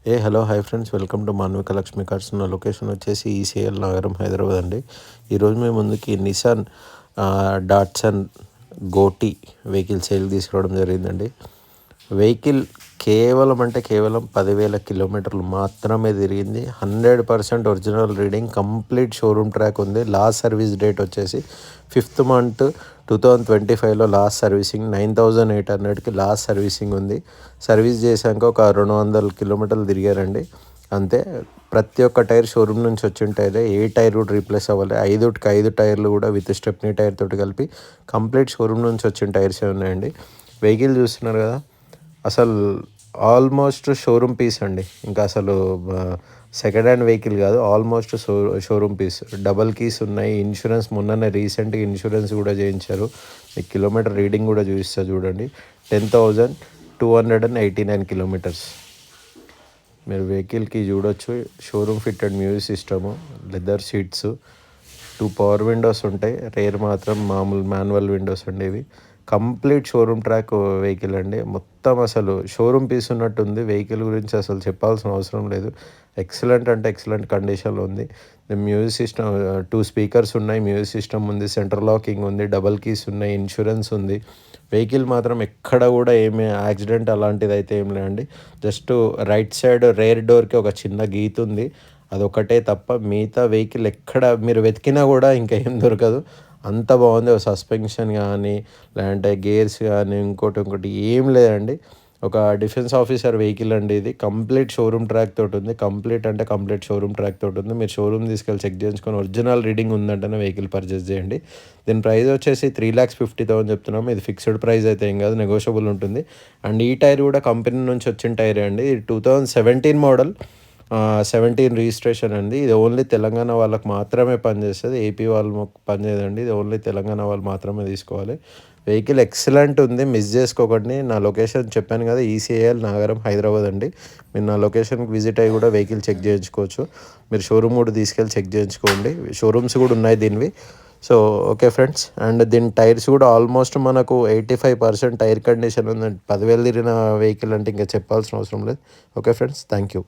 Hello hi friends, welcome to Manvika Lakshmi cars. నా location వచ్చేసి ECIL Nagaram, Hyderabad అండి. ఈరోజు మేము ముందుకి నిసాన్ డాట్సన్ గోటి వెహికల్ సేల్ తీసుకురావడం జరిగిందండి. వెహికల్ కేవలం 10,000 కిలోమీటర్లు మాత్రమే తిరిగింది. 100% original reading, complete showroom track ఉంది. లాస్ట్ సర్వీస్ డేట్ వచ్చేసి 5th month 2025లో లాస్ట్ సర్వీసింగ్. 9,800కి లాస్ట్ సర్వీసింగ్ ఉంది. సర్వీస్ చేశాక ఒక 200 కిలోమీటర్లు తిరిగారండి అంతే. ప్రతి ఒక్క టైర్ షోరూమ్ నుంచి వచ్చిన టైరే, ఏ టైర్ కూడా రీప్లేస్ అవ్వాలి. 5 టైర్లు కూడా విత్ స్టెప్నీ టైర్ తోటి కలిపి కంప్లీట్ షోరూమ్ నుంచి వచ్చిన టైర్సే ఉన్నాయండి. వెహికల్ చూస్తున్నారు కదా, అసలు ఆల్మోస్ట్ షోరూమ్ పీస్ అండి. ఇంకా అసలు సెకండ్ హ్యాండ్ వెహికల్ కాదు, almost showroom piece. Double keys ఉన్నాయి. ఇన్సూరెన్స్ మొన్ననే రీసెంట్గా ఇన్సూరెన్స్ కూడా చేయించారు. మీకు కిలోమీటర్ రీడింగ్ కూడా చూపిస్తా చూడండి. 10,289 కిలోమీటర్స్. మీరు వెహికల్కి చూడొచ్చు. Showroom fitted music system, leather seats, 2 power Windows ఉంటాయి. రేర్ మాత్రం మామూలు మాన్యువల్ విండోస్ అండి. ఇవి కంప్లీట్ షోరూమ్ ట్రాక్ వెహికల్ అండి. మొత్తం అసలు షోరూమ్ పీస్ ఉన్నట్టుంది. వెహికల్ గురించి అసలు చెప్పాల్సిన అవసరం లేదు. ఎక్సలెంట్ అంటే ఎక్సలెంట్ కండిషన్లో ఉంది. మ్యూజిక్ సిస్టమ్, 2 స్పీకర్స్ ఉన్నాయి. మ్యూజిక్ సిస్టమ్ ఉంది, సెంటర్ లాకింగ్ ఉంది, డబల్ కీస్ ఉన్నాయి, ఇన్సూరెన్స్ ఉంది. వెహికల్ మాత్రం ఎక్కడ కూడా ఏమి యాక్సిడెంట్ అలాంటిది అయితే ఏం లేదండి. జస్ట్ రైట్ సైడ్ రేర్ డోర్కి ఒక చిన్న గీత ఉంది, అదొకటే తప్ప మిగతా వెహికల్ ఎక్కడ మీరు వెతికినా కూడా ఇంకా ఏం దొరకదు. అంత బాగుంది. సస్పెన్షన్ కానీ, లేదంటే గేర్స్ కానీ, ఇంకోటి ఏం లేదండి. ఒక డిఫెన్స్ ఆఫీసర్ వెహికల్ అండి ఇది. కంప్లీట్ షోరూమ్ ట్రాక్ తోటి ఉంది. కంప్లీట్ షోరూమ్ ట్రాక్ తోటి ఉంది. మీరు షోరూమ్ తీసుకెళ్ళి చెక్ చేయించుకొని ఒరిజినల్ రీడింగ్ ఉందంటేనే వెహికల్ పర్చేస్ చేయండి. దీని ప్రైస్ వచ్చేసి 3,50,000 చెప్తున్నాము. ఇది ఫిక్స్డ్ ప్రైస్ అయితే ఏం కాదు, నెగోషియబుల్ ఉంటుంది. అండ్ ఈ టైర్ కూడా కంపెనీ నుంచి వచ్చిన టైరే అండి. ఇది 2017 మోడల్, 17 రిజిస్ట్రేషన్ అండి. ఇది ఓన్లీ తెలంగాణ వాళ్ళకి మాత్రమే పనిచేస్తుంది. ఏపీ వాళ్ళు పనిచేయదండి. ఇది ఓన్లీ తెలంగాణ వాళ్ళు మాత్రమే తీసుకోవాలి. వెహికల్ ఎక్సలెంట్ ఉంది, మిస్ చేసుకోకండి. నా లొకేషన్ చెప్పాను కదా, ఈసీఎల్ నగరం, హైదరాబాద్ అండి. మీరు నా లొకేషన్కి విజిట్ అయ్యి కూడా వెహికల్ చెక్ చేయించుకోవచ్చు. మీరు షోరూమ్ కూడా తీసుకెళ్ళి చెక్ చేయించుకోండి. షోరూమ్స్ కూడా ఉన్నాయి దీనివి. So okay friends. అండ్ దీని టైర్స్ కూడా ఆల్మోస్ట్ మనకు 85% టైర్ కండిషన్ ఉందండి. 10,000 తిరిగిన వెహికల్ అంటే ఇంకా చెప్పాల్సిన అవసరం లేదు. Okay friends, thank you.